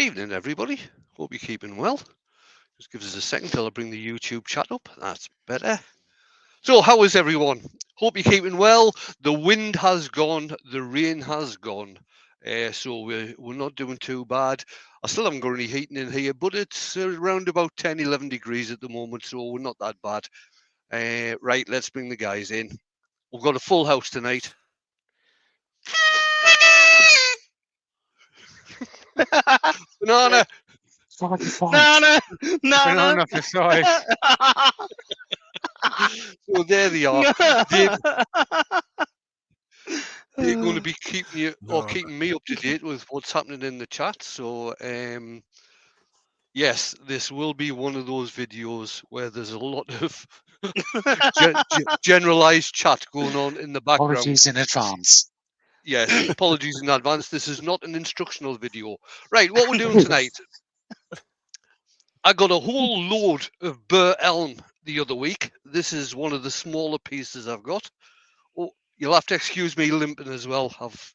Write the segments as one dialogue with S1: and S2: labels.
S1: Evening, everybody. Hope you're keeping well. Just give us a second till I bring the YouTube chat up. That's better. So, how is everyone? Hope you're keeping well. The wind has gone, the rain has gone. So we're not doing too bad. I still haven't got any heating in here, but it's around about 10, 11 degrees at the moment, so we're not that bad. Right, let's bring the guys in. We've got a full house tonight. Banana!
S2: Banana for size.
S1: So there they are. They're going to be keeping you or keeping me up to date with what's happening in the chat. So yes, this will be one of those videos where there's a lot of generalized chat going on in the background.
S3: Apologies in advance.
S1: Yes, apologies in advance. This is not an instructional video. Right, what we're doing tonight. I got a whole load of Burr Elm the other week. This is one of the smaller pieces I've got. Oh, you'll have to excuse me limping as well. I've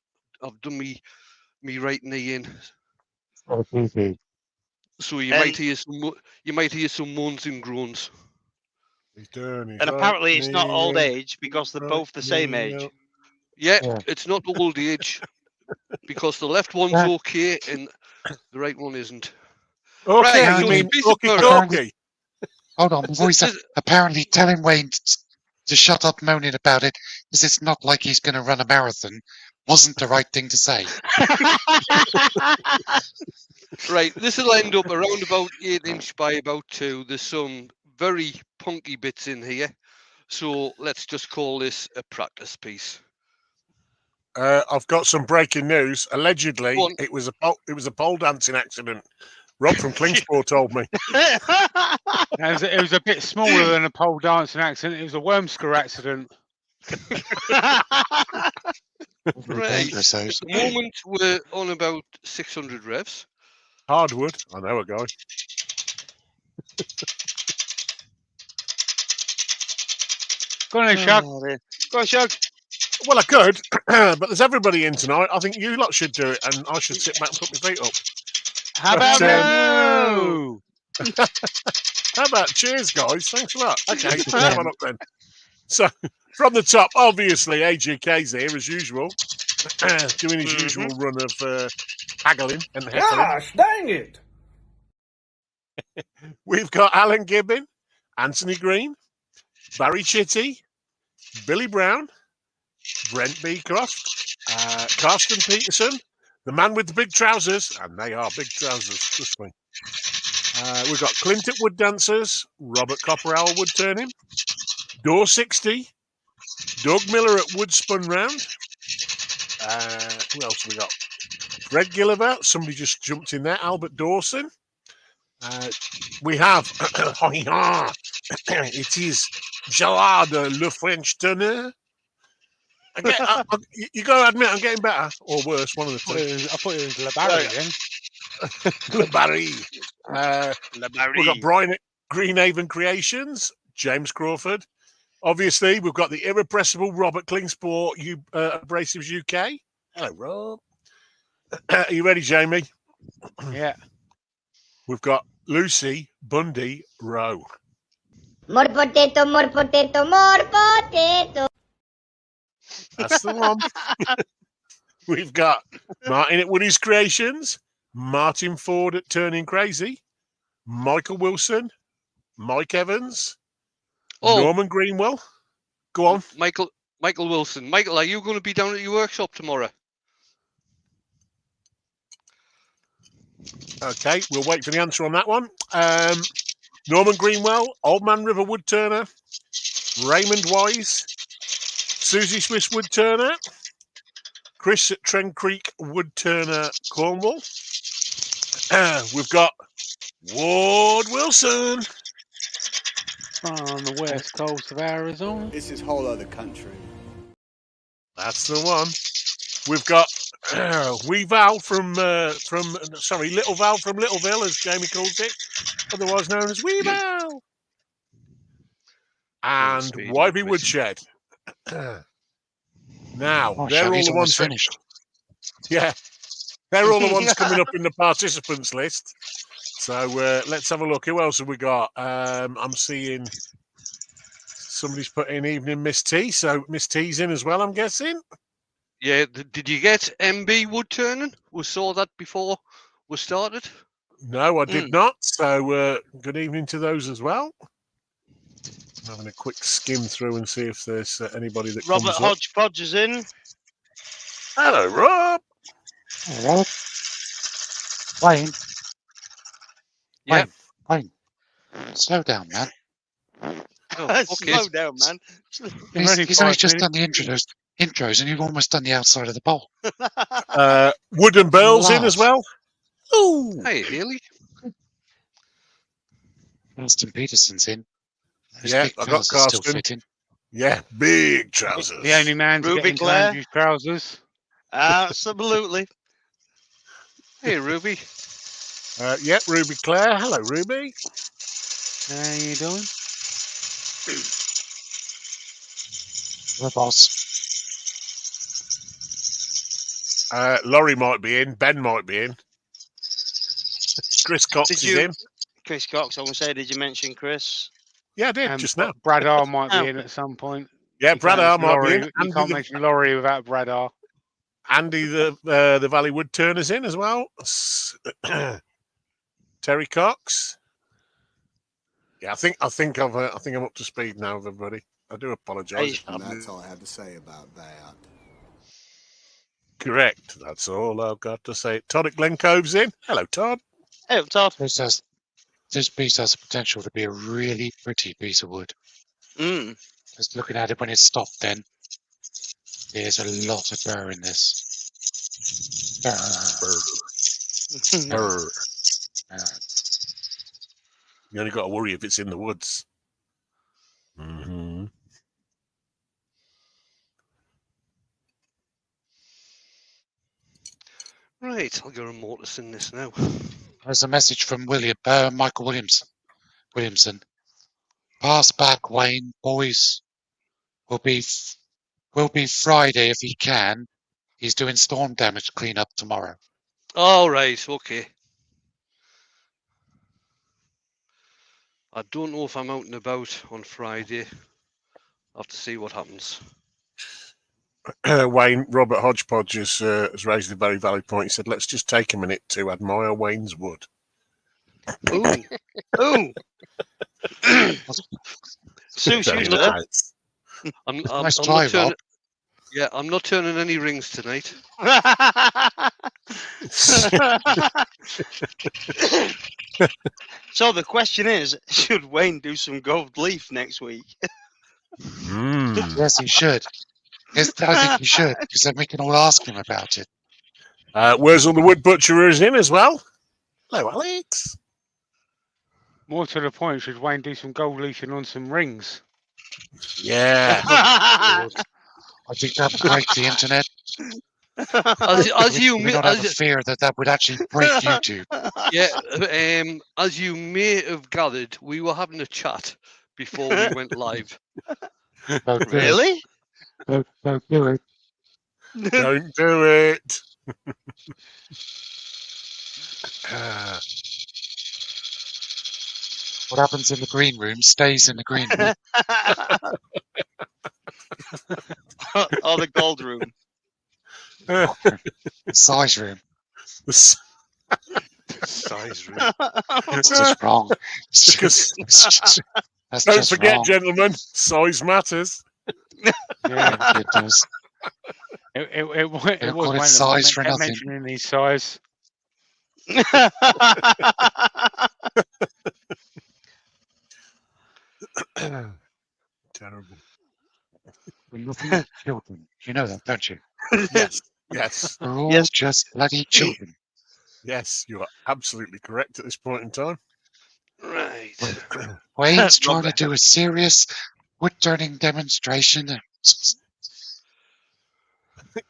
S1: done me right knee in. So you might hear some moans and groans.
S4: And apparently it's not old age because they're both the same age.
S1: Yeah, it's not old age because the left one's okay and the right one isn't.
S4: Okay,
S1: right,
S4: you mean
S3: apparently, hold on, before apparently telling Wayne to shut up moaning about it, because it's not like he's going to run a marathon, wasn't the right thing to say.
S1: Right, this will end up around about 8 inch by about 2. There's some very punky bits in here, so let's just call this a practice piece.
S4: I've got some breaking news. Allegedly, it was a pole dancing accident. Rob from Klingspor told me.
S2: It was a bit smaller than a pole dancing accident. It was a wormsker accident.
S1: Right. At the moment, we're on about 600 revs.
S4: Hardwood. I know a guy.
S2: Go on then, Shug.
S4: Go on, Shug. Well, I could, but there's everybody in tonight. I think you lot should do it, and I should sit back and put my feet up.
S2: How about no?
S4: How about cheers, guys? Thanks a lot. Okay, come on up then. So, from the top, obviously, AGK's here as usual, doing his usual run of haggling and heckling.
S5: Gosh, dang it!
S4: We've got Alan Gibbon, Anthony Green, Barry Chitty, Billy Brown, Brent Beecroft, Karsten Peterson, the man with the big trousers, and they are big trousers, trust me. We've got Clint at Wood Dancers, Robert Copperowl Woodturning, Door 60, Doug Miller at Wood Spun Round. Who else have we got? Fred Gilliver, somebody just jumped in there, Albert Dawson. We have, it is Gerard Le French Teneur. You got to admit, I'm getting better or worse. One of the two.
S2: I thought it was Le Barry then.
S4: Le Barry. We've got Brian at Greenhaven Creations, James Crawford. Obviously, we've got the irrepressible Robert Klingspor, Abrasives UK. Hello, Rob. Are you ready, Jamie?
S2: Yeah.
S4: We've got Lucy Bundy Rowe.
S6: More potato, more potato, more potato.
S4: That's the one. We've got Martin at Woody's Creations, Martin Ford at Turning Crazy, Michael Wilson, Mike Evans, Norman Greenwell. Go on.
S1: Michael Wilson. Michael, are you going to be down at your workshop tomorrow?
S4: Okay, we'll wait for the answer on that one. Norman Greenwell, Old Man River Woodturner, Raymond Wise, Susie Swiss Woodturner, Chris at Trent Creek Woodturner, Cornwall. We've got Ward Wilson
S2: on the west coast of Arizona.
S5: This is whole other country.
S4: That's the one. We've got Wee Val from Little Val from Littleville, as Jamie calls it, otherwise known as Wee Val, and Wyvie Woodshed. Now they're all the ones
S3: finished.
S4: Yeah, They're all the ones coming up in the participants list. So let's have a look. Who else have we got? I'm seeing somebody's put in Evening Miss T. So Miss T's in as well, I'm guessing.
S1: Yeah, did you get MB wood turning? We saw that before we started.
S4: No, I did not. So good evening to those as well. I'm having a quick skim through and see if there's anybody that
S7: Robert
S4: comes up.
S7: Hodgepodge is in.
S4: Hello, Rob.
S3: All right. Wayne,
S1: Yeah.
S3: Wayne, slow down, man.
S1: Oh, okay.
S7: Slow down, man.
S3: He's only just done the intros, and you've almost done the outside of the bowl.
S4: Wood and Burl's in as
S3: Laugh.
S4: well. Ooh.
S1: Hey, Haley.
S3: Carsten Peterson's in. Those
S4: Yeah,
S3: big
S4: I got
S3: trousers still
S4: Carsten.
S3: fitting.
S4: Yeah, big trousers.
S2: The only man to
S7: Ruby
S2: get into
S7: Claire?
S2: Andrew's trousers.
S7: Absolutely.
S1: Hey, Ruby.
S4: Yeah, Ruby Claire. Hello, Ruby.
S2: How you doing?
S3: The boss.
S4: Laurie might be in. Ben might be in. Chris Cox
S7: Did
S4: is
S7: you-
S4: in.
S7: Chris Cox, I want to say, did you mention Chris?
S4: Yeah, I did
S2: And
S4: just now.
S2: Brad R might be in at some point.
S4: Yeah,
S2: You
S4: Brad
S2: can't
S4: R
S2: mention
S4: might be
S2: Laurie-
S4: in.
S2: You can't mention Laurie without Brad R.
S4: Andy the Valley Wood Turner's in as well. Terry Cox. Yeah, I think I'm up to speed now, everybody. I do apologise.
S5: And that's all I have to say about that.
S4: Correct. That's all I've got to say. Todd at Glencove's in. Hello, Todd.
S7: Hey, Todd.
S3: This piece has the potential to be a really pretty piece of wood. Just looking at it when it's stopped, then there's a lot of burr in this.
S4: Burr. You only got to worry if it's in the woods. Mm-hmm.
S1: Right, I'll go and mortise in this now.
S3: There's a message from Michael Williamson. Pass back, Wayne. Boys will be Friday if he can. He's doing storm damage cleanup tomorrow.
S1: All right, okay. I don't know if I'm out and about on Friday. I'll have to see what happens.
S4: Wayne, Robert Hodgepodge has raised a very valid point. He said, let's just take a minute to admire Wayne's wood.
S7: Ooh. Ooh. Sushi,
S4: Very
S7: sir.
S4: nice.
S1: I'm
S3: Nice
S1: not
S3: try,
S1: turning.
S3: Rob.
S1: Yeah, I'm not turning any rings tonight.
S7: So the question is, should Wayne do some gold leaf next week?
S3: Yes, he should. Yes, I think he should, because then we can all ask him about it.
S4: Where's all the wood butcher is in as well? Hello, Alex.
S2: More to the point, should Wayne do some gold leafing on some rings?
S4: Yeah.
S3: I think that would break the internet.
S1: As you
S3: We
S1: may,
S3: don't have a fear that would actually break YouTube.
S1: yeah, as you may have gathered, we were having a chat before we went live.
S3: Don't do it.
S7: Really?
S3: Don't do it.
S4: Don't do it.
S3: What happens in the green room stays in the green room.
S7: Or the gold room?
S3: The size room.
S1: Size room.
S3: It's just wrong.
S4: Because
S3: That's
S4: don't
S3: just
S4: forget,
S3: wrong.
S4: gentlemen, size matters.
S3: Yeah, it does.
S2: It was
S3: call it
S2: Wayne
S3: size
S2: that
S3: for
S2: kept
S3: nothing.
S2: mentioning his size.
S4: Terrible.
S3: We're nothing but children. You know that, don't you?
S4: Yes. Yes.
S3: We're all
S7: Yes.
S3: just bloody children.
S4: Yes. You are absolutely correct at this point in time.
S1: Right.
S3: Wayne's trying to
S7: Robert.
S3: do a serious wood-turning demonstration.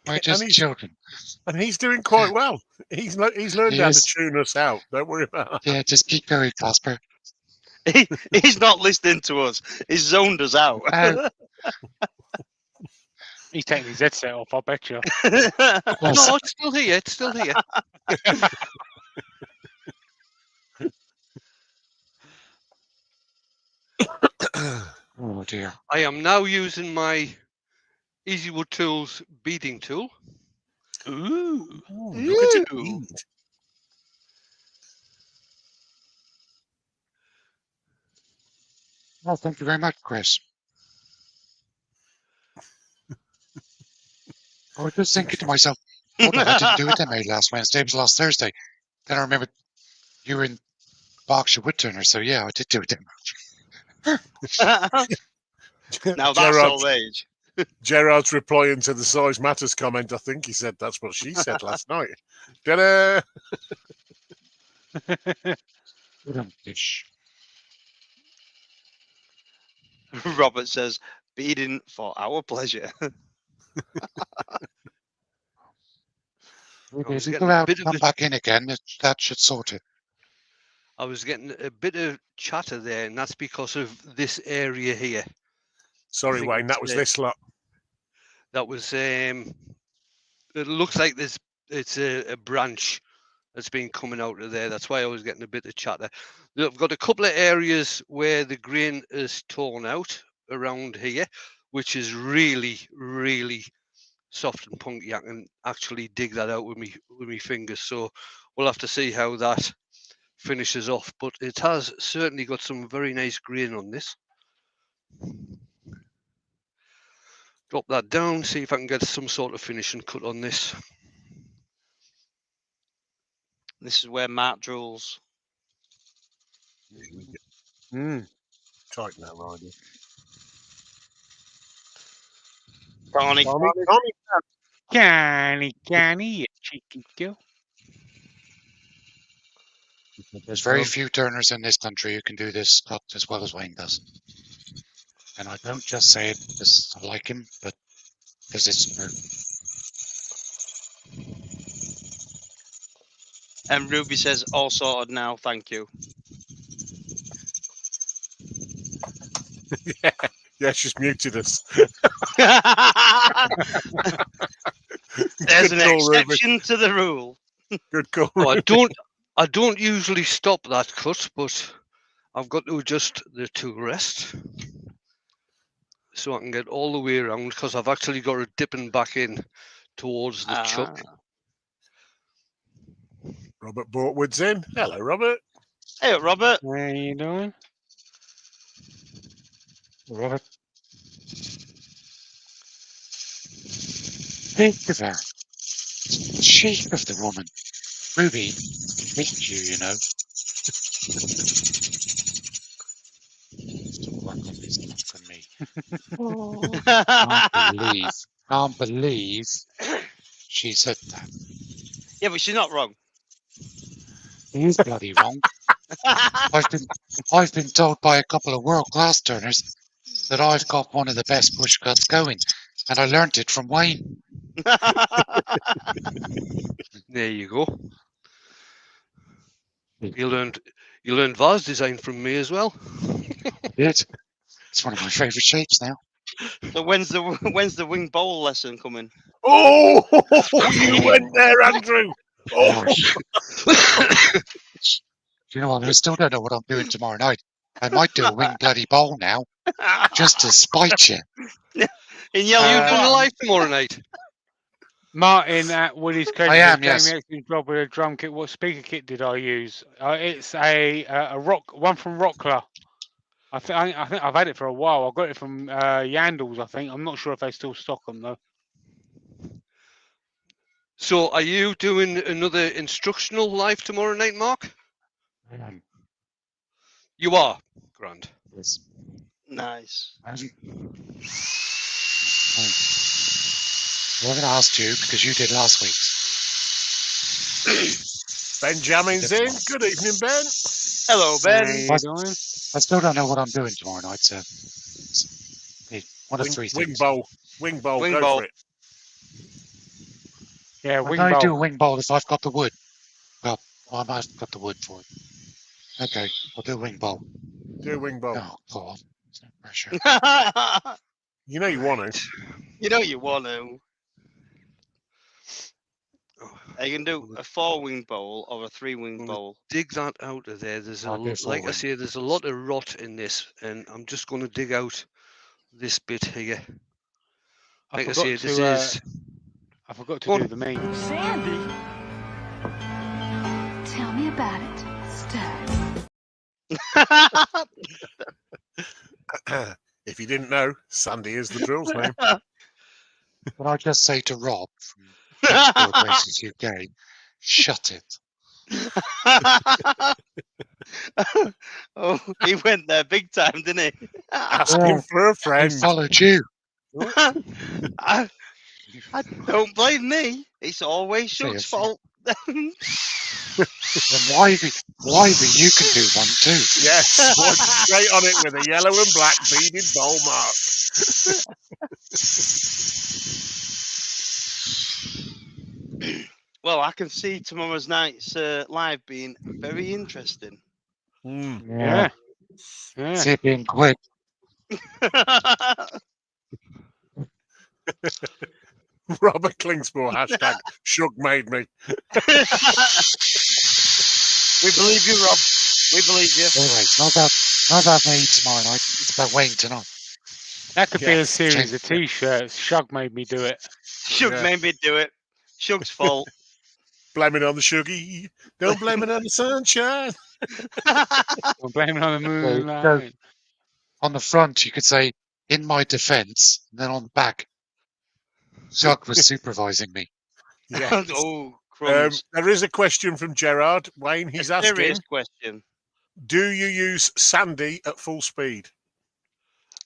S3: We're just
S4: he's-
S3: children.
S4: And he's doing quite well. He's learned
S3: He
S4: how
S3: is.
S4: to tune us out. Don't worry about that.
S3: Yeah, just keep going, Casper.
S7: He's not listening to us. He's zoned us out.
S2: He's taking his headset off, I bet you.
S3: Yes.
S1: No, it's still here. It's still here.
S3: Oh dear.
S1: I am now using my Easywood Tools beading tool.
S7: Ooh.
S4: Look at it.
S7: Ooh.
S4: Eat.
S3: Well, thank you very much, Chris. I was just thinking to myself, hold on, I didn't do a demo last Wednesday. It was last Thursday. Then I remembered you were in Berkshire Woodturner, so yeah, I did do a demo.
S7: Now that's old age.
S4: Gerard's replying to the size matters comment. I think he said that's what she said last night. Ta-da!
S3: Ish.
S7: Robert says, beading for our pleasure.
S3: Okay, if you
S1: getting
S3: go
S1: a
S3: out
S1: bit
S3: and
S1: of
S3: come
S1: a-
S3: back in again, that should sort it.
S1: I was getting a bit of chatter there, and that's because of this area here.
S4: Sorry,
S1: think
S4: Wayne, that
S1: it's,
S4: was this lot.
S1: That was it looks like it's a branch that's been coming out of there. That's why I was getting a bit of chatter. I've got a couple of areas where the grain is torn out around here, which is really, really soft and punky. I can actually dig that out with me fingers. So we'll have to see how that finishes off. But it has certainly got some very nice grain on this. Drop that down, see if I can get some sort of finishing cut on this.
S7: This is where Mark drools.
S4: Tighten that, Ryder.
S7: Barney.
S2: Canny, you cheeky girl.
S3: There's very few turners in this country who can do this cut as well as Wayne does. And I don't just say it because I like him, but because it's true.
S7: And Ruby says, all sorted now, thank you.
S4: Yeah, she's muted us.
S7: There's
S4: Good
S7: an
S4: call, Ruby.
S7: exception to the rule.
S4: Good call.
S1: Oh, I don't usually stop that cut, but I've got to adjust the tool rest so I can get all the way around, because I've actually got it dipping back in towards the chuck.
S4: Robert Bortwood's in. Hello, Robert.
S7: Hey, Robert.
S2: What are you doing?
S3: Robert. Think of her. The shape of the woman. Ruby, meet you, you know. Still work on this stuff for me. Can't believe she said that.
S7: Yeah, but she's not wrong.
S3: He's bloody wrong. I've been told by a couple of world-class turners that I've got one of the best push cuts going, and I learnt it from Wayne.
S1: There you go. You learned vase design from me as well.
S3: I did. It's one of my favourite shapes now.
S7: So when's the wing bowl lesson coming?
S4: Oh, you went there, Andrew. Oh,
S3: You know what? I still don't know what I'm doing tomorrow night. I might do a wing bloody bowl now, just to spite you.
S7: In yellow.
S1: Are you
S7: and
S1: doing a
S7: black.
S1: live tomorrow night?
S2: Martin at Woody's Credit.
S3: I am,
S2: gave
S3: yes.
S2: me an excellent job with a drum kit. What speaker kit did I use? It's a one from Rockler. I think I've had it for a while. I got it from Yandles, I think. I'm not sure if they still stock them though.
S1: So are you doing another instructional live tomorrow night, Mark? You are. Grand.
S3: Yes.
S7: Nice.
S3: I haven't asked you because you did last week's.
S4: Benjamin's in. Good evening, Ben.
S7: Hello, Ben.
S2: How you doing?
S3: I still don't know what I'm doing tomorrow night, so one of three
S4: Wing
S3: things.
S4: bowl. Wing bowl.
S7: Wing
S4: Go
S7: bowl.
S4: for it.
S2: Yeah,
S3: Why
S2: wing
S3: don't I do a
S2: bowl.
S3: wing bowl if I've got the wood? Well, I might have got the wood for it. Okay, I'll do a wing bowl.
S4: Do a wing bowl.
S3: Oh, God. There's no pressure.
S4: You know you want to.
S7: You know you want to.
S1: Oh,
S7: You can do a 4-wing bowl or a 3-wing
S1: Well,
S7: bowl.
S1: dig that out of there. There's
S3: I'll go
S1: like I
S3: forward.
S1: say, there's a lot of rot in this, and I'm just going to dig out this bit here.
S2: I
S1: Like I
S2: forgot
S1: say,
S2: to.
S1: this is.
S2: I forgot to
S1: Go
S2: do
S1: on.
S2: the memes.
S8: Sandy? Tell me about it, Studs.
S4: If you didn't know, Sandy is the drill's name.
S3: But I just say to Rob from Board Races UK, shut it.
S7: Oh, he went there big time, didn't he?
S4: Asking for a
S3: He
S4: friend.
S3: followed you.
S7: I don't blame me. It's always
S3: Say
S7: Shug's
S3: it.
S7: fault.
S3: And Wivey, you can do one too.
S4: Yes, one straight on it with a yellow and black beaded bowl mark.
S7: Well, I can see tomorrow's night's live being very interesting.
S2: Yeah. Yeah.
S3: See it being quick.
S4: Robert Klingsmore, hashtag Shug made me.
S7: We believe you, Rob. We believe you.
S3: Anyway, it's not about me tomorrow night. It's about Wayne tonight.
S2: That could be a
S4: Yes,
S2: series of T-shirts. Shug made me do it.
S7: Shug
S4: Yeah.
S7: made me do it. Shug's fault.
S4: Blame it on the Shuggy. Don't blame it on the sunshine.
S2: I'm blaming on the
S3: There you
S2: moonlight.
S3: go. On the front, you could say, in my defense, and then on the back, Shug was supervising me.
S4: Yes.
S7: Oh, crumbs.
S4: There is a question from Gerard. Wayne, he's
S7: A
S4: asking,
S7: serious question.
S4: do you use Sandy at full speed?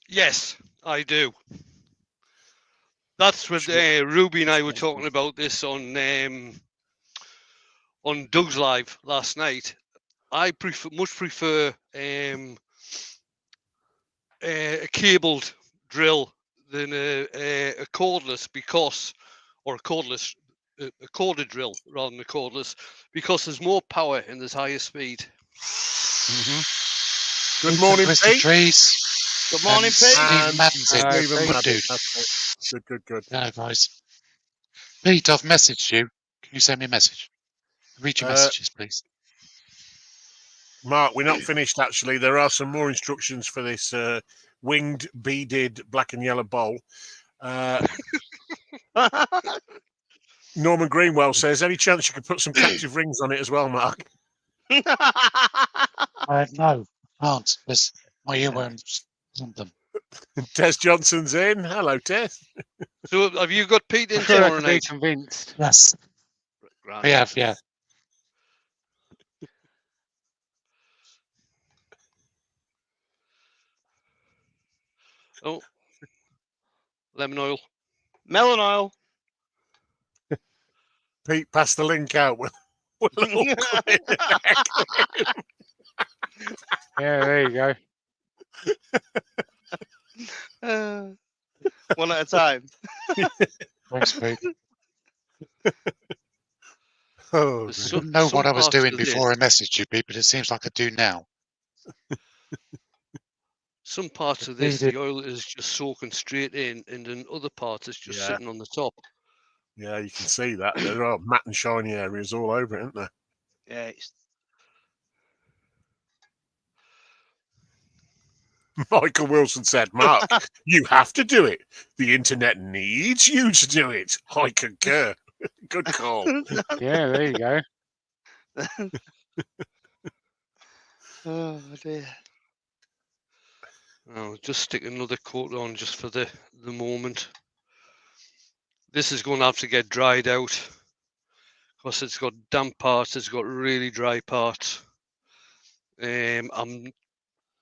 S1: Yes, I do. That's what Ruby and I were talking about this on Doug's Live last night. I much prefer a cabled drill than a cordless a corded drill rather than a cordless, because there's more power and there's higher speed.
S4: Good morning,
S3: Mr.
S4: Pete.
S3: Trees.
S7: Good morning,
S3: And
S7: Pete.
S3: Steve Madden's in.
S4: Stephen
S3: Good
S4: Madden,
S3: dude.
S4: that's it. Good.
S3: Yeah, guys. Pete, I've messaged you. Can you send me a message? Read your messages, please.
S4: Mark, we're not finished, actually. There are some more instructions for this winged, beaded, black and yellow bowl. Norman Greenwell says, any chance you could put some captive rings on it as well, Mark?
S3: No, can't. There's my earworms on them.
S4: Tess Johnson's in. Hello, Tess.
S1: So have you got Pete in
S2: I feel like
S1: tomorrow
S2: I'd be
S1: night?
S2: convinced.
S3: Yes,
S1: Grand.
S3: we have, yeah.
S1: Oh, lemon oil.
S7: Melon oil.
S4: Pete, pass the link out. We'll all come in and heckle him.
S2: Yeah, there you go.
S7: One at a time.
S3: Thanks, Pete.
S4: Oh,
S1: There's
S3: I
S1: some-
S3: didn't know
S1: some
S3: what I was
S1: parts
S3: doing
S1: of this-
S3: before I messaged you, Pete, but it seems like I do now.
S1: Some parts of this, the oil is just soaking straight in, and then other parts is just
S4: Yeah.
S1: sitting on the top.
S4: yeah, you can see that. There are matte and shiny areas all over it, aren't there?
S7: Yeah, it's
S4: Michael Wilson said, Mark, you have to do it. The internet needs you to do it. I concur. Good call.
S2: Yeah, there you go.
S7: oh dear.
S1: I'll just stick another coat on just for the moment. This is going to have to get dried out because it's got damp parts, it's got really dry parts.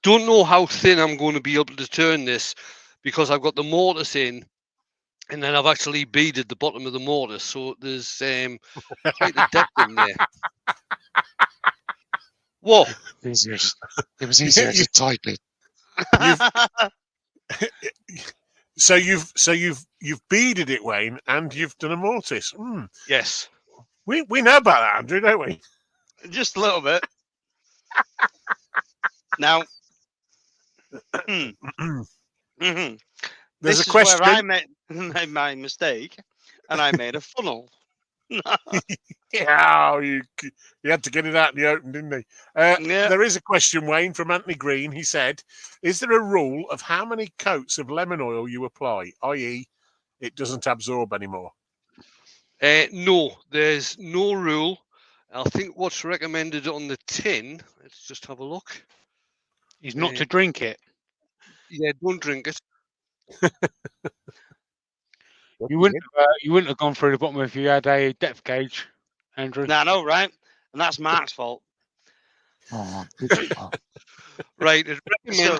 S1: Don't know how thin I'm going to be able to turn this because I've got the mortise in, and then I've actually beaded the bottom of the mortise, so there's quite a depth in there. What?
S3: It was easier to tighten it.
S4: So you've beaded it, Wayne, and you've done a mortise.
S1: Yes.
S4: We know about that, Andrew, don't we?
S7: Just a little bit. Now,
S4: There's
S7: this
S4: a
S7: is where
S4: question.
S7: I made my mistake, and I made a funnel.
S4: Yeah, you had to get it out in the open, didn't he?
S7: Yeah.
S4: There is a question, Wayne, from Anthony Green. He said, is there a rule of how many coats of lemon oil you apply, i.e. it doesn't absorb anymore?
S1: No, there's no rule. I think what's recommended on the tin, let's just have a look.
S2: Is not to drink it.
S1: Yeah, don't drink it.
S2: You wouldn't have gone through the bottom if you had a depth gauge, Andrew.
S7: No, I know, right? And that's Mark's fault.
S3: Oh,
S1: Right, it recommends
S7: So-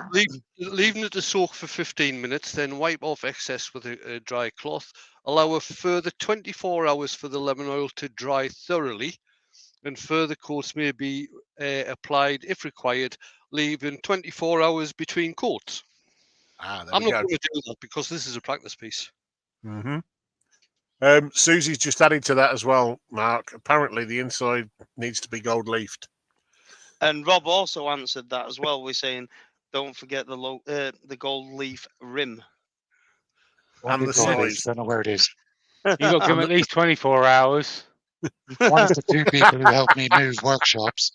S1: leaving it to soak for 15 minutes, then wipe off excess with a dry cloth. Allow a further 24 hours for the lemon oil to dry thoroughly, and further coats may be applied if required, leaving 24 hours between coats.
S4: There
S1: I'm
S4: we
S1: not
S4: go.
S1: going to do that because this is a practice piece.
S4: Mm-hmm. Susie's just added to that as well, Mark. Apparently, the inside needs to be gold leafed.
S7: And Rob also answered that as well. We're saying, don't forget the gold leaf rim.
S4: And the
S3: gold leaf,
S4: size.
S3: don't know where it is.
S2: You got to give him at least 24 hours.
S3: One of the two people who helped me move workshops.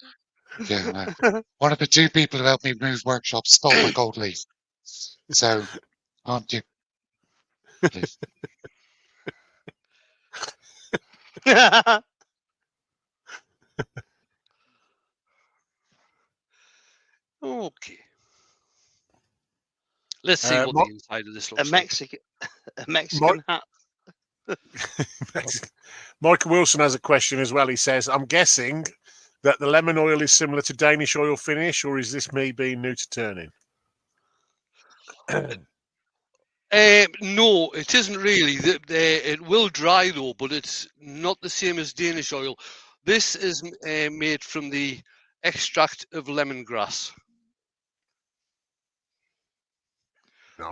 S3: Yeah, one of the two people who helped me move workshops stole my gold leaf. So, aren't you? Please.
S1: Okay. Let's see what the inside of this
S7: a
S1: looks like.
S7: Mexican hat.
S4: Michael Wilson has a question as well. He says, I'm guessing that the lemon oil is similar to Danish oil finish, or is this me being new to turning?
S1: No, it isn't really. It will dry though, but it's not the same as Danish oil. This is made from the extract of lemongrass,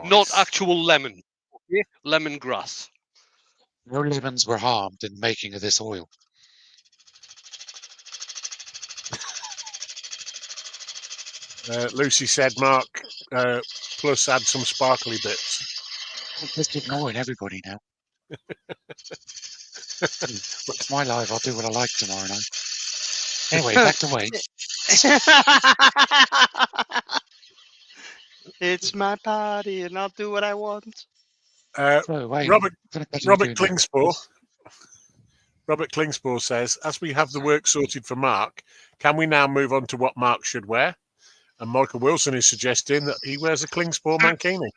S1: not actual lemon. Okay? Lemongrass.
S3: No lemons were harmed in the making of this oil.
S4: Lucy said, Mark, plus add some sparkly bits.
S3: I'm just ignoring everybody now. It's my life. I'll do what I like tomorrow night. Anyway, back to Wayne.
S7: It's my party, and I'll do what I want.
S3: So, Wayne,
S4: Robert
S3: what are you doing now?
S4: Klingspor says, as we have the work sorted for Mark, can we now move on to what Mark should wear? And Michael Wilson is suggesting that he wears a Klingspor mankini.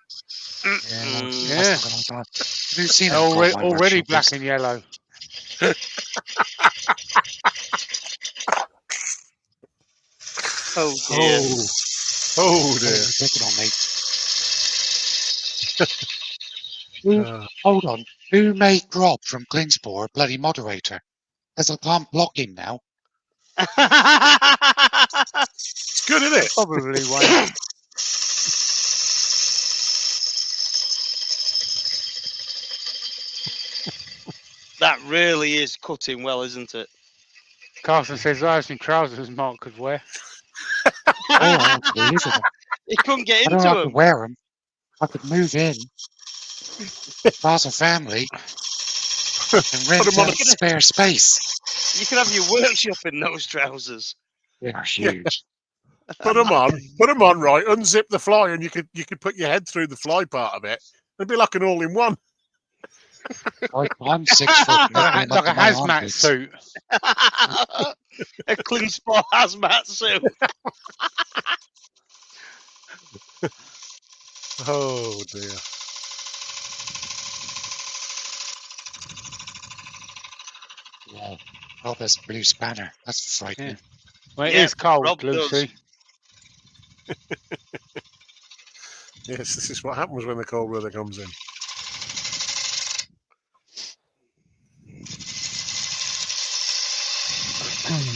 S2: Yeah.
S3: Have you seen it?
S2: Already black and yellow.
S7: Oh dear.
S4: Oh dear.
S3: Take it on, mate. Hold on. Who made Rob from Klingspor a bloody moderator? Because I can't block him now.
S4: It's good, isn't it?
S2: Probably Wayne.
S7: That really is cutting well, isn't it?
S2: Carson says I have some trousers Mark could wear.
S3: Oh, unbelievable.
S7: He couldn't get
S3: I don't
S7: into
S3: have to
S7: them.
S3: wear them. I could move in, start a family, and rent
S4: them on
S3: out spare space.
S7: You could have your workshop in those trousers.
S3: They're huge.
S4: Put them on, right? Unzip the fly, and you could put your head through the fly part of it. It'd be like an all-in-one.
S3: I'm 6 foot.
S2: Like a hazmat suit.
S7: A clean spot hazmat suit.
S4: Oh dear.
S3: Yeah. Oh, there's blue spanner. That's frightening.
S2: Well, it
S7: Yeah,
S2: is cold,
S7: Rob
S2: Lucy.
S4: Yes, this is what happens when the cold weather comes in.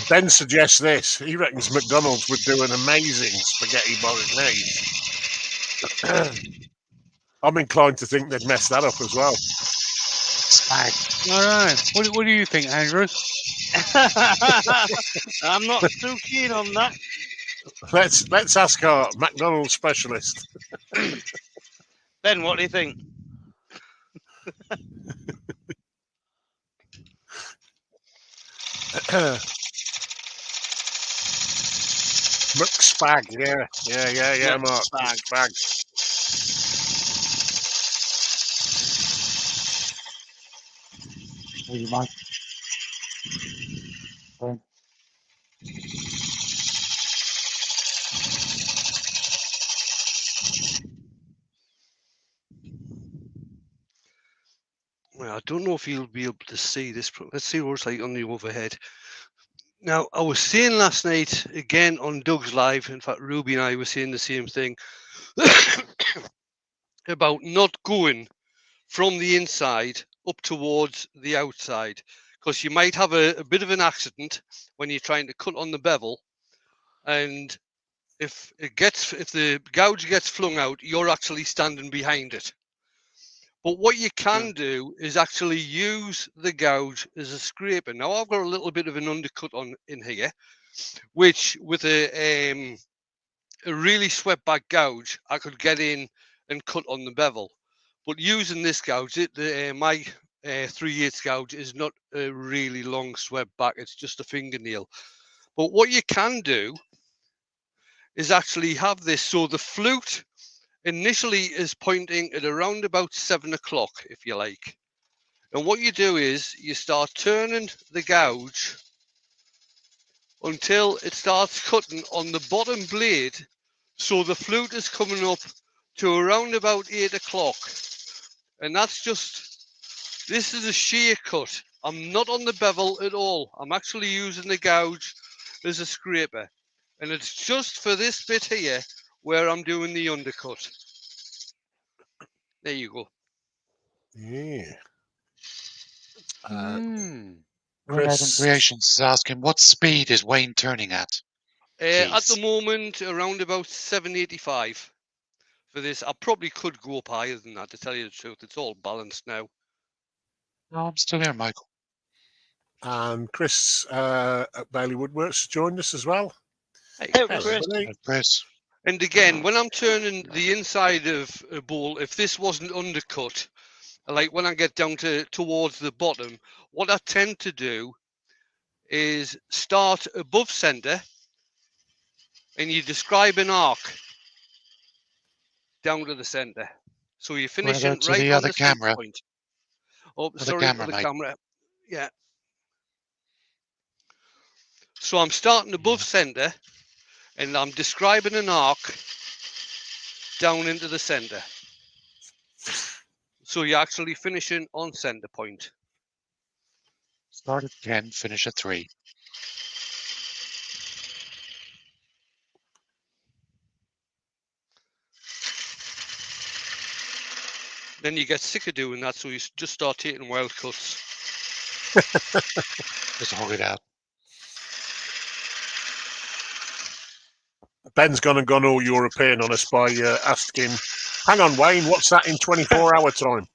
S4: Ben suggests this. He reckons McDonald's would do an amazing spaghetti bolognese. I'm inclined to think they'd mess that up as well.
S3: Spag.
S2: I don't know. What do you think, Andrew?
S7: I'm not too keen on that.
S4: Let's ask our McDonald's specialist.
S7: Ben, what do you think?
S4: McSpag, yeah, Mark.
S7: McSpag.
S4: McSpag.
S3: Maybe Mike.
S1: Well, I don't know if you'll be able to see this. Let's see what it's like on the overhead. Now, I was saying last night, again on Doug's Live, in fact, Ruby and I were saying the same thing, about not going from the inside up towards the outside, because you might have a bit of an accident when you're trying to cut on the bevel, and if the gouge gets flung out, you're actually standing behind it. But what you can do is actually use the gouge as a scraper. Now I've got a little bit of an undercut in here, which with a really swept back gouge, I could get in and cut on the bevel. But using this gouge, my 3/8 gouge is not a really long swept back. It's just a fingernail. But what you can do is actually have this, so the flute initially is pointing at around about 7 o'clock, if you like. And what you do is you start turning the gouge until it starts cutting on the bottom blade. So the flute is coming up to around about 8 o'clock. And that's this is a shear cut. I'm not on the bevel at all. I'm actually using the gouge as a scraper. And it's just for this bit here where I'm doing the undercut. There you go.
S4: Yeah.
S3: Chris Creations is asking, what speed is Wayne turning at?
S1: At the moment, around about 785 for this. I probably could go up higher than that, to tell you the truth. It's all balanced now.
S3: No, I'm still here, Michael.
S4: And Chris at Bailey Woodworks joined us as well.
S1: Hey,
S3: Chris.
S1: And again, when I'm turning the inside of a bowl, if this wasn't undercut, like when I get down towards the bottom, what I tend to do is start above center, and you describe an arc down to the center. So you're finishing
S3: to
S1: right
S3: the
S1: on
S3: other
S1: the center
S3: camera.
S1: point. Oh,
S3: Other
S1: sorry,
S3: camera,
S1: other
S3: mate.
S1: camera. Yeah. So I'm starting above center, and I'm describing an arc down into the center. So you're actually finishing on center point.
S3: Start at 10, finish at 3.
S1: Then you get sick of doing that, so you just start taking wild cuts.
S3: Just hog it out.
S4: Ben's gone all European on us by asking, hang on, Wayne, what's that in 24-hour time?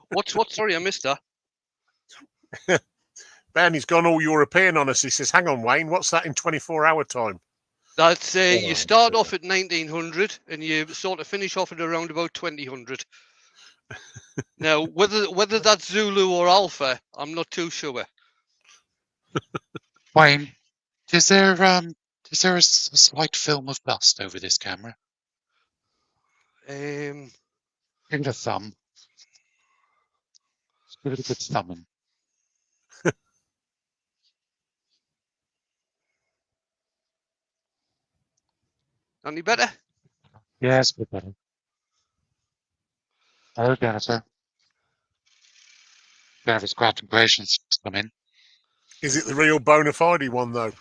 S1: What's sorry, I missed that.
S4: Ben, he's gone all European on us. He says, hang on, Wayne, what's that in 24-hour time?
S1: That's you start off at 1900 and you sort of finish off at around about 2000. Now, whether that's Zulu or Alpha, I'm not too sure.
S3: Wayne, is there a slight film of dust over this camera?
S1: Um,
S3: Give it a thumb. Just give it a good thumbing.
S1: any better?
S3: Yes, a bit better. Hello, Jennifer. Jennifer's crafting creations come in.
S4: Is it the real bona fide one, though?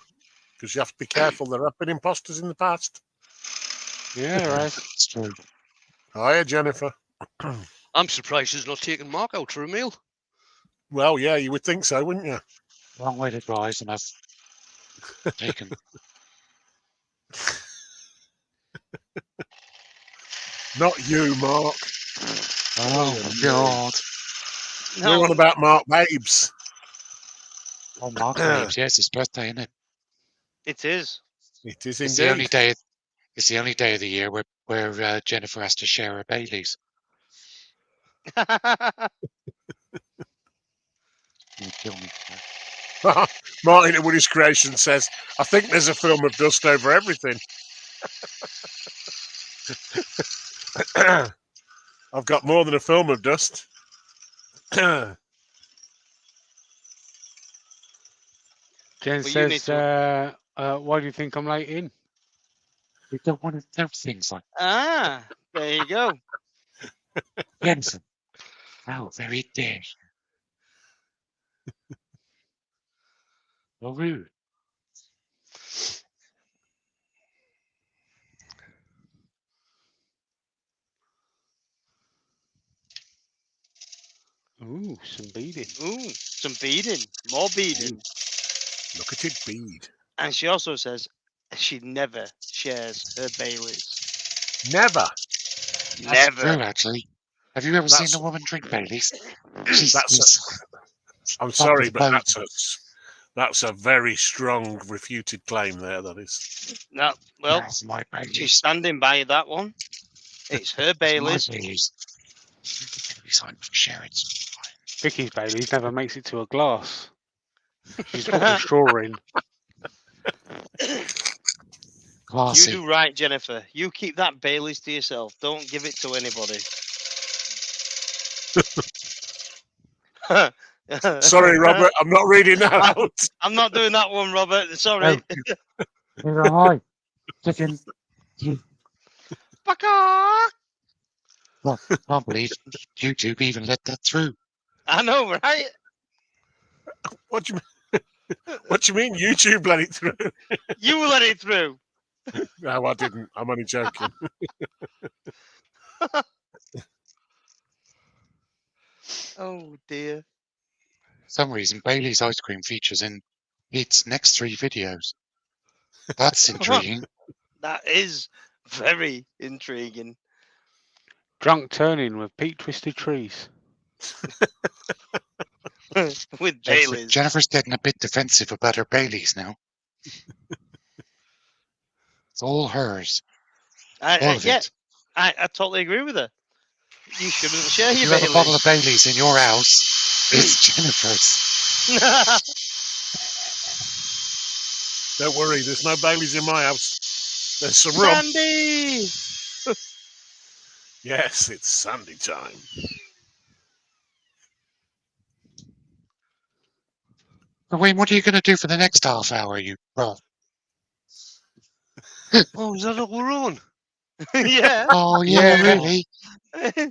S4: Because you have to be careful. There have been imposters in the past.
S2: Yeah, right.
S3: It's true.
S4: Hiya, Jennifer.
S1: I'm surprised she's not taking Mark out for a meal.
S4: Well, yeah, you would think so, wouldn't you?
S3: Long way to rise, and I've taken.
S4: Not you, Mark.
S3: Oh my God!
S7: No.
S4: We're on about Mark Babes.
S3: Oh, Mark Babes. Yeah, it's his birthday, isn't it?
S7: It is.
S4: It is
S3: It's
S4: indeed.
S3: the only day. It's the only day of the year where where Jennifer has to share her Baileys. You kill me for that.
S4: Martin at Woody's Creation says, I think there's a film of dust over everything. I've got more than a film of dust.
S2: Jen
S7: Well, you need
S2: says, why do you think I'm late in?
S3: We don't want to know things like
S7: there you go.
S3: Jensen. How very dare you. So rude.
S2: Ooh, some beading.
S7: Ooh, some beading. More beading.
S4: Look at it bead.
S7: And she also says she never shares her Baileys.
S4: Never.
S3: That's true, actually. Have you ever seen
S4: That's-
S3: a woman drink Baileys?
S4: I'm sorry,
S3: with
S4: but
S3: both.
S4: that's a very strong refuted claim there, that is.
S7: No, well,
S3: That's my Baileys.
S7: she's standing by that one. It's her
S3: It's my
S7: Baileys.
S3: Baileys. Baileys aren't for sharing.
S2: Vicky's Bailey's never makes it to a glass. She's put the straw in.
S7: You
S3: Classy.
S7: do right, Jennifer. You keep that Baileys to yourself. Don't give it to anybody.
S4: Sorry, Robert, I'm not reading that out.
S7: I'm not doing that one, Robert. Sorry.
S3: Neither am I. Chicken.
S7: Baka!
S3: Look, I can't believe YouTube even let that through.
S7: I know, right?
S4: What do you mean YouTube let it through?
S7: You let it through.
S4: No, I didn't. I'm only joking.
S7: Oh dear.
S3: For some reason, Bailey's ice cream features in its next 3 videos. That's intriguing.
S7: That is very intriguing.
S2: Drunk turning with Pete Twisted Trees.
S7: With Baileys.
S3: Jennifer's getting a bit defensive about her Baileys now. It's all hers. All of
S7: Yeah,
S3: it.
S7: I totally agree with her. You shouldn't share
S3: If
S7: your
S3: you have a bottle of
S7: Baileys.
S3: Baileys in your house, it's Jennifer's.
S4: Don't worry, there's no Baileys in my house. There's some rum.
S7: Sandy!
S4: Yes, it's Sandy time.
S3: So Wayne, what are you going to do for the next half hour, you bro?
S1: Oh, is that all we're on?
S7: Yeah.
S3: Oh, yeah, really?
S1: I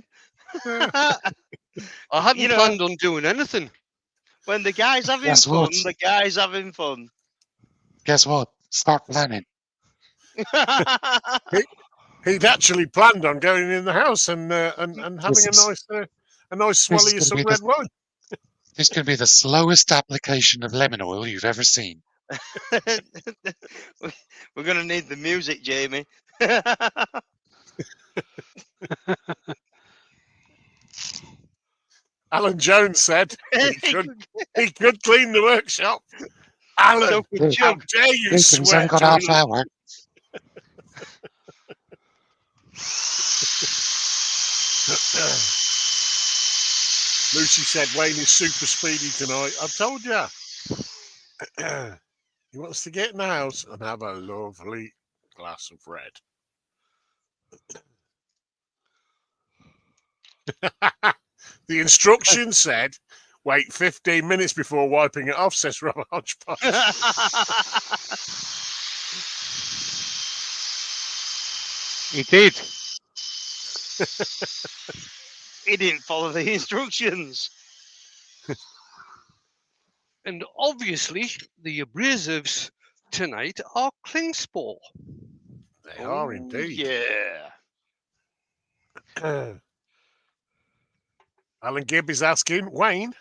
S1: hadn't
S7: You know-
S1: planned on doing anything.
S7: When the guy's having
S3: Guess
S7: fun,
S3: what?
S7: the guy's having fun.
S3: Guess what? Start planning.
S4: He'd actually planned on going in the house and having a nice swelly of
S3: is
S4: some
S3: gonna be
S4: red
S3: the-
S4: wine.
S3: This is going to be the slowest application of lemon oil you've ever seen.
S7: We're going to need the music, Jamie.
S4: Alan Jones said he could clean the workshop. Alan,
S7: So could
S4: how
S7: Jug.
S4: dare you
S3: Jenkins
S4: swear
S3: only got
S4: to
S3: half
S4: him?
S3: hour.
S4: Lucy said Wayne is super speedy tonight. I've told you. He wants to get in the house and have a lovely glass of red. The instructions said, wait 15 minutes before wiping it off, says Robert Hodgepodge.
S2: He did.
S7: He didn't follow the instructions.
S1: And obviously, the abrasives tonight are Klingspor.
S4: They are indeed.
S7: Yeah.
S4: Alan Gibb is asking, Wayne,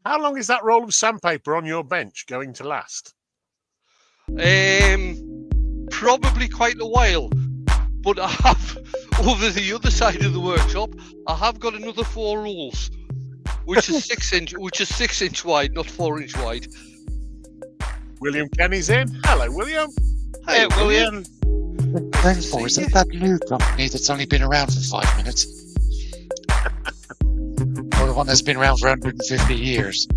S4: how long is that roll of sandpaper on your bench going to last?
S1: Probably quite a while. But I have, over the other side of the workshop, I have got another 4 rolls, which is 6 inch wide, not 4 inch wide.
S4: William Kenny's in. Hello, William.
S7: Hey, William.
S3: Glencore, is that new company that's only been around for 5 minutes? Or the one that's been around for 150 years?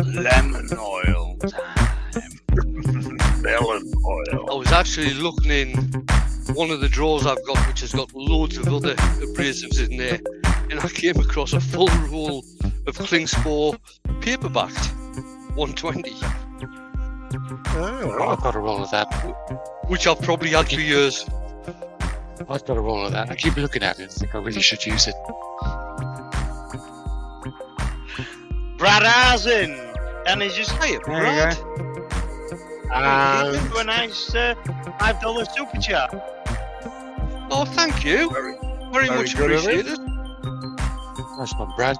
S7: Lemon oil time.
S4: Melon oil.
S1: I was actually looking in one of the drawers I've got, which has got loads of other abrasives in there, and I came across a full roll of Klingspor paperbacked 120,
S4: Oh,
S3: I've got a roll of that.
S1: which I've probably had for years.
S3: I've got a roll of that. I keep looking at it and think I really should use it.
S7: Brad Arzen, and he's just
S1: Hiya,
S2: There you
S1: Brad.
S2: go.
S7: he's
S4: and
S7: into a nice $5 super chat.
S1: Oh, thank you. Very much
S4: good of him.
S1: appreciated.
S3: Nice one, Brad.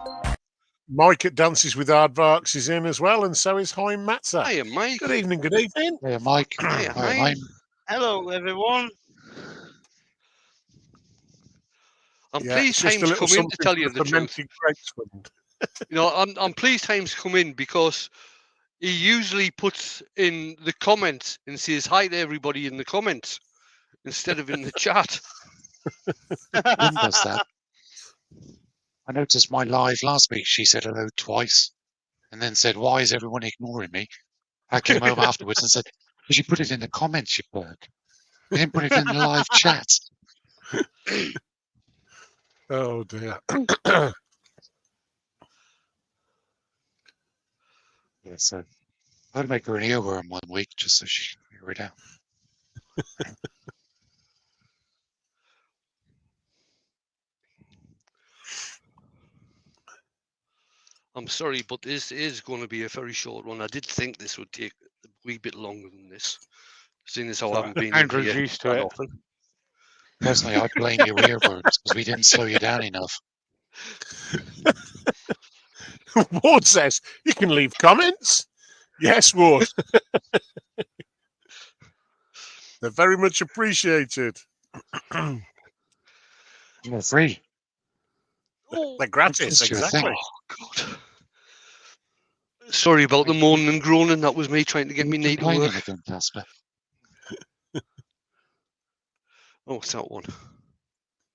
S4: Mike at Dances with Aardvarks is in as well, and so is Hein Matza.
S1: Hiya, Mike.
S4: Good evening, good evening.
S3: Hey, Mike.
S1: Hiya,
S3: Hi,
S1: Hein.
S7: Hello, everyone.
S1: I'm
S4: Yeah,
S1: pleased
S4: it's just a
S1: Haim's
S4: little
S1: come in to
S4: something
S1: tell
S4: for
S1: you
S4: the
S1: the truth.
S4: fermenting grapes fund.
S1: You know, I'm pleased Haim's come in because he usually puts in the comments and says hi to everybody in the comments instead of in the chat.
S3: Lynn does that. I noticed my live last week. She said hello twice and then said, "Why is everyone ignoring me?" I came home afterwards and said, "Did you put it in the comments, you bird? You didn't put it in the live chat."
S4: Oh dear.
S3: Yeah, so I'd make her an earworm one week just so she can figure it out.
S1: I'm sorry, but this is going to be a very short one. I did think this would take a wee bit longer than this, seeing as how I haven't been in
S2: Andrew's
S1: here
S2: used to
S1: that
S2: it.
S1: often.
S3: Personally, I blame your earworms because we didn't slow you down enough.
S4: Ward says you can leave comments. Yes, Ward. They're very much appreciated.
S3: You're free.
S4: They're gratis,
S3: It's your
S4: exactly.
S3: thing.
S1: Oh, God. Sorry about the moaning and groaning. That was me trying to get me knee to
S3: Complaining
S1: work.
S3: again, Casper.
S1: Oh, it's that one.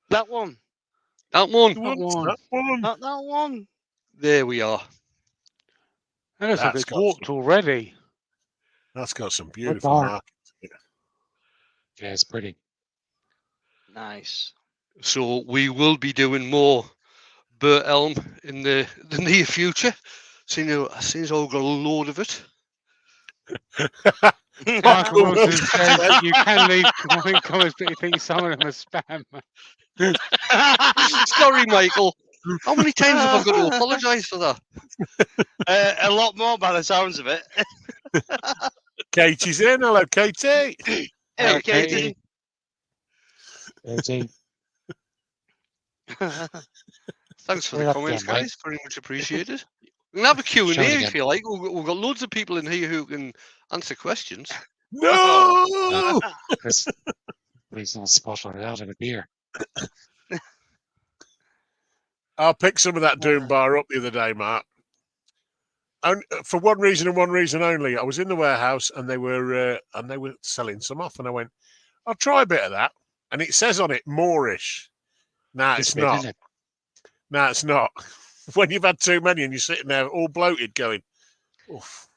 S7: That one.
S1: That one.
S4: What's
S2: one.
S4: that one?
S7: Not that one.
S1: There we are.
S2: That looks like
S4: That's
S2: it's
S4: got
S2: warped already.
S4: That's got some beautiful
S3: dark.
S4: markings.
S3: Yeah, it's pretty.
S7: Nice.
S1: So we will be doing more Burr Elm in the near future. Seeing as I've got a load of it.
S2: Michael Wilson says you can leave comments, but he thinks some of them are spam.
S1: Sorry, Michael. How many times have I got to apologise for that?
S7: A lot more by the sounds of it.
S4: Katie's in. Hello, Katie.
S7: Hey,
S2: Katie.
S7: Katie.
S1: Thanks for
S3: We're
S1: the
S3: up
S1: comments,
S3: again, mate.
S1: guys. Very much appreciated. We can have a Q&A
S3: Show it
S1: if
S3: again.
S1: you like. We've got loads of people in here who can answer questions.
S4: No.
S3: Chris, please not spotlight out of a beer.
S4: I picked some of that Doom bar up the other day, Mark. And for one reason and one reason only. I was in the warehouse and they were selling some off, and I went, "I'll try a bit of that." And it says on it Moorish. No,
S3: It's
S4: it's
S3: bit,
S4: not.
S3: isn't it?
S4: No, it's not. When you've had too many and you're sitting there all bloated, going, "Oof."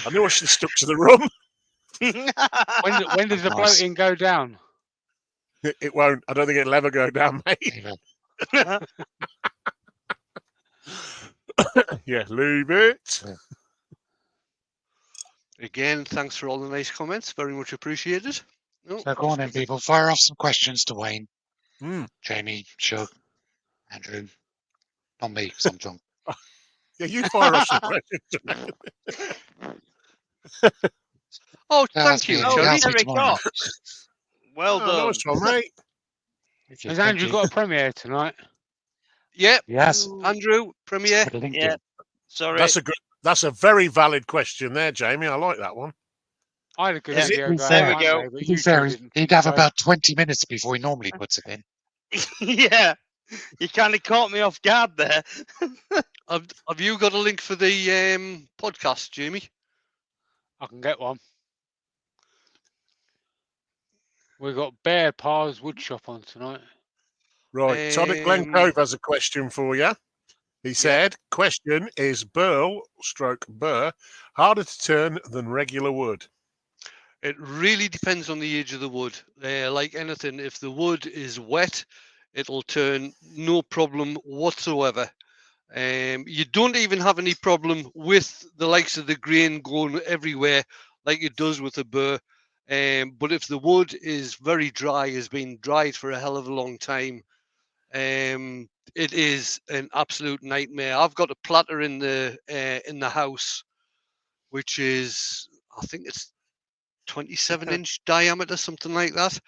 S4: I knew I should have stuck to the rum.
S2: When does the
S3: Nice.
S2: bloating go down?
S4: It won't. I don't think it'll ever go down, mate.
S3: Either.
S4: Yeah, leave it.
S1: Again, thanks for all the nice comments. Very much appreciated. Oh,
S3: So go on then, people. Fire off some questions to Wayne,
S4: Mm.
S3: Jamie, Shug, Andrew. Not me, because I'm drunk.
S4: Yeah, you fire off some questions.
S1: Oh,
S3: Yeah,
S1: thank
S3: that's
S1: you,
S3: me.
S7: Oh,
S3: Yeah,
S1: Terry.
S3: I'll see you
S7: Terry
S3: tomorrow.
S7: Cox. Well
S4: Oh,
S7: done.
S4: nice one, mate.
S3: Thank you,
S2: Has
S3: thank
S2: Andrew
S3: you.
S2: got a premiere tonight?
S1: Yep,
S3: Yes.
S1: Andrew, Premier.
S3: Put a link
S7: Yeah.
S3: in.
S7: Sorry.
S4: That's a very valid question there, Jamie. I like that one.
S2: I had a good
S7: Yeah.
S2: video
S3: To be
S2: going
S3: fair-
S2: Monday,
S7: There we
S2: but
S3: To be
S2: you
S3: fair,
S2: two didn't.
S3: he'd have
S2: So-
S3: about 20 minutes before he normally puts it in.
S7: Yeah. You kind of caught me off guard there.
S1: Have you got a link for the podcast, Jamie?
S2: I can get one. We've got Bear Pa's Woodshop on tonight.
S4: Right. Todd at Glen Cove has a question for you. He said, question, is Burr harder to turn than regular wood?
S1: It really depends on the age of the wood. Like anything, if the wood is wet, it'll turn no problem whatsoever. You don't even have any problem with the likes of the grain going everywhere like it does with a burr. But if the wood is very dry, has been dried for a hell of a long time, it is an absolute nightmare. I've got a platter in the house, which is, I think it's 27-inch diameter, something like that.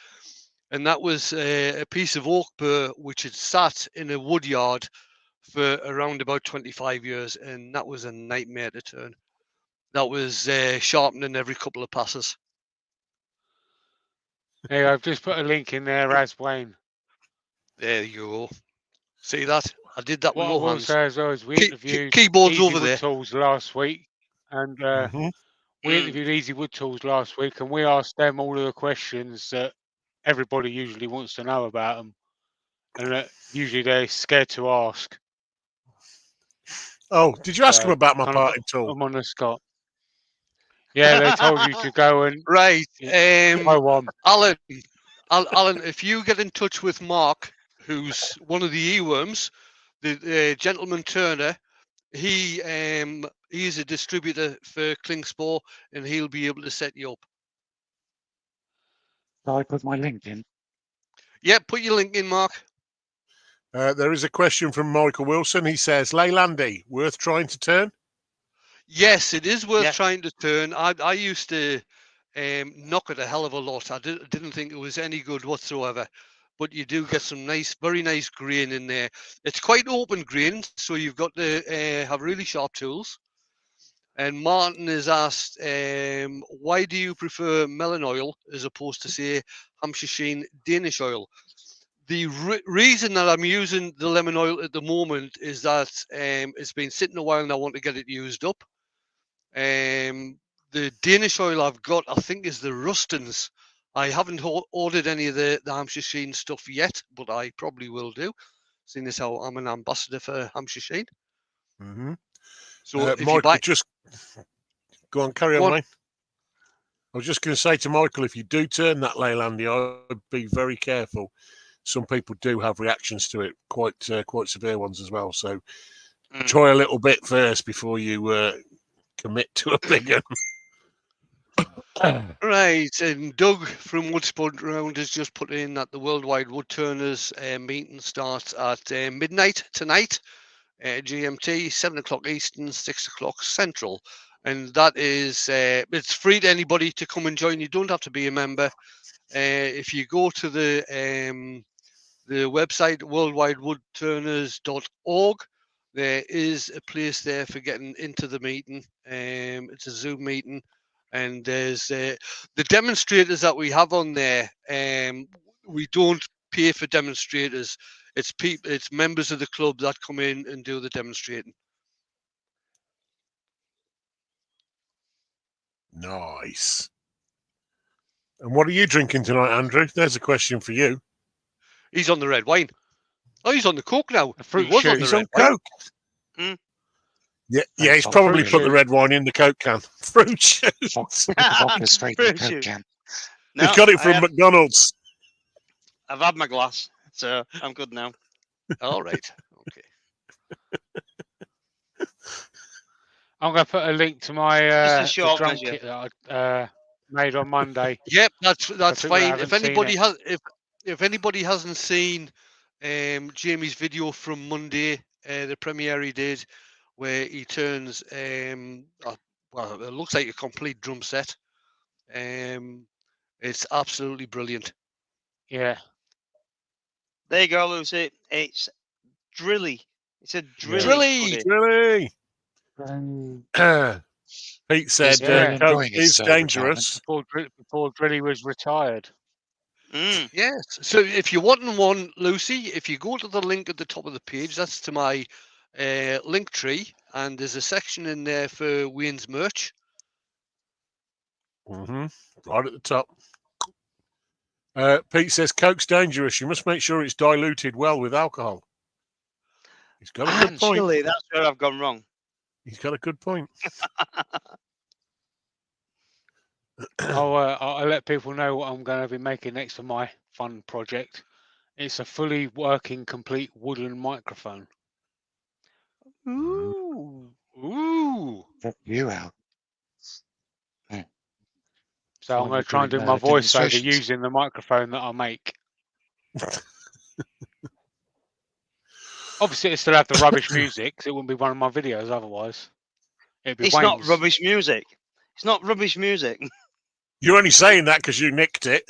S1: And that was a piece of oak burr which had sat in a wood yard for around about 25 years, and that was a nightmare to turn. That was sharpening every couple of passes.
S2: Hey, I've just put a link in there, as Wayne.
S1: There you go. See that? I did that
S2: What I
S1: with no
S2: will
S1: hands.
S2: say as well is we interviewed
S1: Keyboards
S2: Easy
S1: over
S2: Wood
S1: there.
S2: Tools last week, and we interviewed Easy Wood Tools last week, and we asked them all of the questions that everybody usually wants to know about them, and that usually they're scared to ask.
S4: Oh, did you ask him about my parting tool?
S2: I'm on the spot. Yeah, they told you to go and
S1: right.
S2: go on.
S1: Alan, if you get in touch with Mark, who's one of the earworms, the gentleman turner, he's a distributor for Klingspor, and he'll be able to set you up.
S3: Shall I put my link in?
S1: Yeah, put your link in, Mark.
S4: There is a question from Michael Wilson. He says, Leylandy, worth trying to turn?
S1: Yes, it is worth trying to turn. I used to knock it a hell of a lot. I didn't think it was any good whatsoever. But you do get some very nice grain in there. It's quite open grain, so you've got to have really sharp tools. And Martin has asked, why do you prefer melon oil as opposed to, say, Hampshire Sheen Danish oil? The reason that I'm using the lemon oil at the moment is that it's been sitting a while and I want to get it used up. The Danish oil I've got, I think, is the Rustins. I haven't ordered any of the Hampshire Sheen stuff yet, but I probably will do, seeing as how I'm an ambassador for Hampshire Sheen.
S4: Mm-hmm.
S1: So if
S4: Michael,
S1: you buy...
S4: just go on, carry on, mate. I was just going to say to Michael, if you do turn that Leylandy, I'd be very careful. Some people do have reactions to it, quite severe ones as well. So try a little bit first before you commit to a big one.
S1: Right, and Doug from Woodsport Round has just put in that the Worldwide Woodturners meeting starts at midnight tonight, GMT, 7 o'clock Eastern, 6 o'clock Central. And that is, it's free to anybody to come and join. You don't have to be a member. If you go to the website, worldwidewoodturners.org, there is a place there for getting into the meeting. It's a Zoom meeting. And there's the demonstrators that we have on there. We don't pay for demonstrators. It's members of the club that come in and do the demonstrating.
S4: Nice. And what are you drinking tonight, Andrew? There's a question for you.
S1: He's on the red wine. Oh, he's on the Coke now.
S2: Fruit
S1: he was on the
S4: he's
S1: red
S4: on
S1: wine.
S4: Coke. Yeah, he's probably put the red wine in the Coke can. Fruit shoot.
S3: Vodka straight in the Coke can.
S4: No, he's got it from McDonald's.
S7: I've had my glass, so I'm good now.
S1: All right. Okay.
S2: I'm going to put a link to my
S7: Just a short
S2: drum
S7: measure.
S2: kit that I made on Monday.
S1: Yep, that's fine. If
S2: anybody
S1: if anybody hasn't seen Jamie's video from Monday, the premiere he did, where he turns well, it looks like a complete drum set. It's absolutely brilliant.
S2: Yeah.
S7: There you go, Lucy. It's drilly. It's a drilly.
S1: Drilly.
S4: Pete said Coke is dangerous.
S2: Before Drilly was retired.
S1: Yes. So if you're wanting one, Lucy, if you go to the link at the top of the page, that's to my link tree, and there's a section in there for Wayne's merch.
S4: Right at the top. Pete says Coke's dangerous. You must make sure it's diluted well with alcohol. He's got a good point.
S7: Actually, that's where I've gone wrong.
S4: He's got a good point.
S2: I'll let people know what I'm going to be making next to my fun project. It's a fully working, complete wooden microphone.
S7: Ooh.
S1: Ooh.
S3: Check you out.
S2: So I'm
S3: Fine,
S2: going
S3: we're
S2: to try and do
S3: doing,
S2: my voiceover
S3: demonstrations.
S2: using the microphone that I make. Obviously, it still have the rubbish music, 'cause it wouldn't be one of my videos otherwise. It'd be
S7: It's not
S2: Wayne's.
S7: rubbish music. It's not rubbish music.
S4: You're only saying that because you nicked it.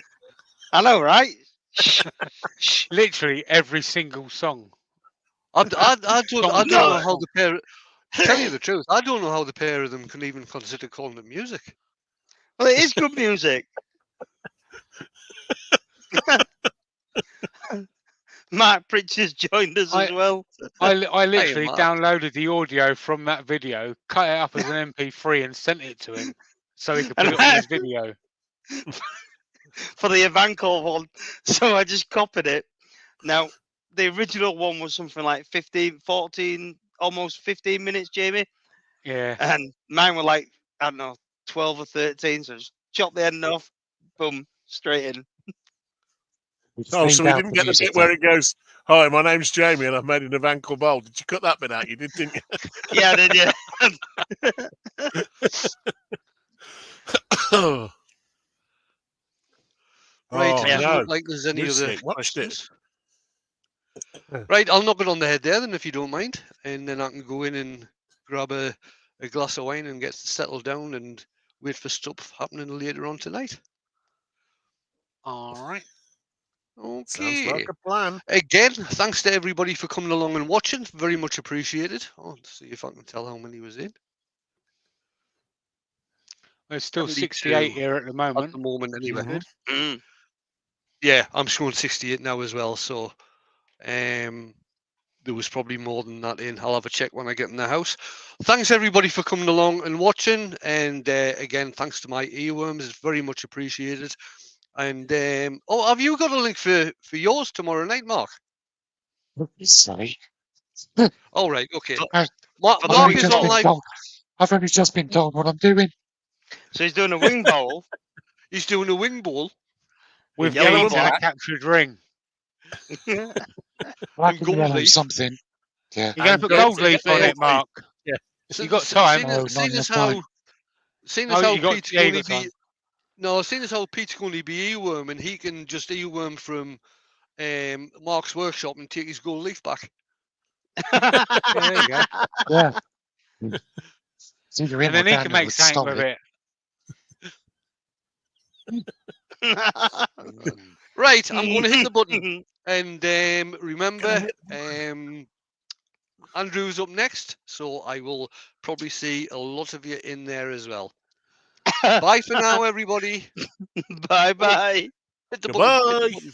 S7: I know, right?
S2: Literally every single song.
S1: I don't
S7: No.
S1: know how the pair. Tell you the truth, I don't know how the pair of them can even consider calling it music.
S7: Well, it is good music. Mark Pritchard's joined us as well.
S2: I literally
S1: Mark.
S2: downloaded the audio from that video, cut it up as an MP3, and sent it to him so he could put it on his video.
S7: For the Evanco one. So I just copied it. Now, the original one was something like 15, 14, almost 15 minutes, Jamie.
S2: Yeah.
S7: And mine were like, I don't know, 12 or 13. So just chop the end off, boom, straight in.
S4: Oh, so we didn't get the bit where it goes, "Hi, my name's Jamie and I've made an Evanco bowl." Did you cut that bit out? You did, didn't you?
S7: Yeah, I did, yeah.
S1: Right,
S4: Oh,
S1: it doesn't
S4: no.
S1: look like there's any
S4: Missed
S1: other
S4: it, watched it.
S1: questions. Right, I'll knock it on the head there then, if you don't mind, and then I can go in and grab a glass of wine and get settled down and wait for stuff happening later on tonight.
S2: All right.
S4: Sounds
S1: Okay.
S4: like a plan.
S1: Again, thanks to everybody for coming along and watching. Very much appreciated. I'll see if I can tell how many was in.
S2: There's still
S1: 72
S2: 68 here at the
S1: At
S2: moment.
S1: the moment, anyway.
S7: Mm.
S1: Yeah, I'm showing 68 now as well. So there was probably more than that in. I'll have a check when I get in the house. Thanks everybody for coming along and watching. And again, thanks to my earworms. It's very much appreciated. And oh, have you got a link for yours tomorrow night, Mark?
S3: Sorry.
S1: All right, okay.
S3: I've
S1: Mark
S3: only
S1: is
S3: just
S1: on
S3: been
S1: live.
S3: told. I've only just been told what I'm doing.
S7: So he's doing a wing bowl.
S1: He's doing a wing bowl.
S2: With
S7: Yellow
S2: Gaines
S7: and
S2: and a
S7: black.
S2: captured ring.
S3: Black and
S1: gold
S3: yellow
S1: leaf.
S3: something. Yeah.
S2: You're going
S4: And
S2: to put
S4: don't
S2: gold
S4: forget
S2: leaf
S4: the
S2: on
S4: gold
S2: it, Mark. You got time.
S1: Seeing as how
S2: You got
S1: Pete's going to
S2: time.
S1: be no, seeing as how Pete's going to be earworm and he can just earworm from Mark's workshop and take his gold leaf back.
S2: Yeah, there you go.
S3: Yeah. So you're in
S2: And then
S3: with
S2: he can
S3: Daniel
S2: make
S3: with
S2: something with
S3: Stolly.
S2: it.
S1: Right, I'm going to hit the button. And remember, Andrew's up next, so I will probably see a lot of you in there as well. Bye for now, everybody.
S7: Bye bye.
S1: Hit the button. Hit the
S4: Goodbye.
S1: button.